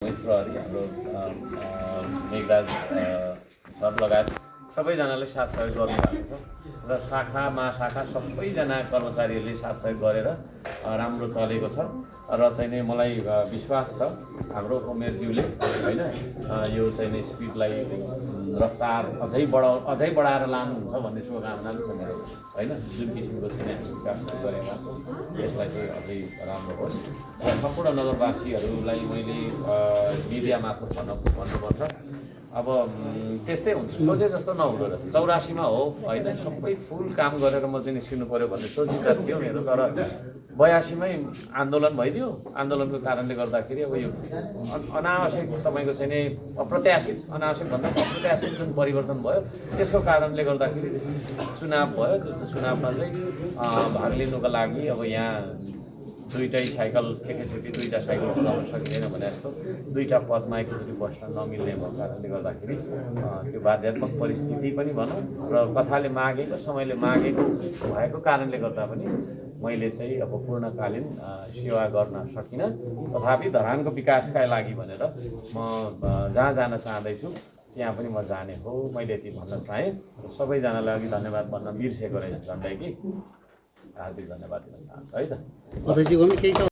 मित्रहरू हाम्रो मेघराज सर लगायत सबैजनाले साथ सहयोग गर्नुभएको छ र शाखा महाशाखा सबैजना कर्मचारीहरूले साथ सहयोग गरेर राम्रो चलेको छ र चाहिँ नि मलाई विश्वास छ हाम्रो उमेरज्यूले हैन यो चाहिँ नि स्पिडलाई रफ्तार अझै बढाएर लानुहुन्छ भन्ने शुभकामना छ मेरो हैन जुन किसिमको चाहिँ विकास गरेका छौँ यसलाई चाहिँ अझै राम्रो होस् र सम्पूर्ण नगरवासीहरूलाई मैले मिडिया मार्फत भन्नुपर्छ अब त्यस्तै हुन्छ सोचे जस्तो नहुँदो रहेछ 84मा हो हैन सबै फुल काम गरेर म चाहिँ निस्किनु पर्यो भन्ने सोचिन्छ थियो मेरो तर 82मै आन्दोलन भइदियो आन्दोलनको कारणले गर्दाखेरि अब यो अनावश्यक तपाईको चाहिँ नि अप्रत्याशित अनावश्यक भन्दा अप्रत्याशित जुन परिवर्तन भयो त्यसको कारणले गर्दाखेरि चुनाव भयो जस्तो चुनावमा चाहिँ भाग लिनुको लागि अब यहाँ दुईटै साइकल एकैचोटि दुईटा साइकल चलाउन सकिँदैन भने जस्तो दुईटा पदमा एकैचोटि बस्न नमिल्ने भएको कारणले गर्दाखेरि त्यो बाध्यात्मक परिस्थिति पनि भनौँ र कथाले मागेको समयले मागेको भएको कारणले गर्दा पनि मैले चाहिँ अब पूर्णकालीन सेवा गर्न सकिनँ तथापि धरानको विकासका लागि भनेर म जहाँ जान चाहँदैछु त्यहाँ पनि म जाने हो मैले यति भन्न चाहेँ सबैजनालाई अघि धन्यवाद भन्न बिर्सेको रहेछ झन्डै कि हार्दिक धन्यवाद दिन चाहन्छु है त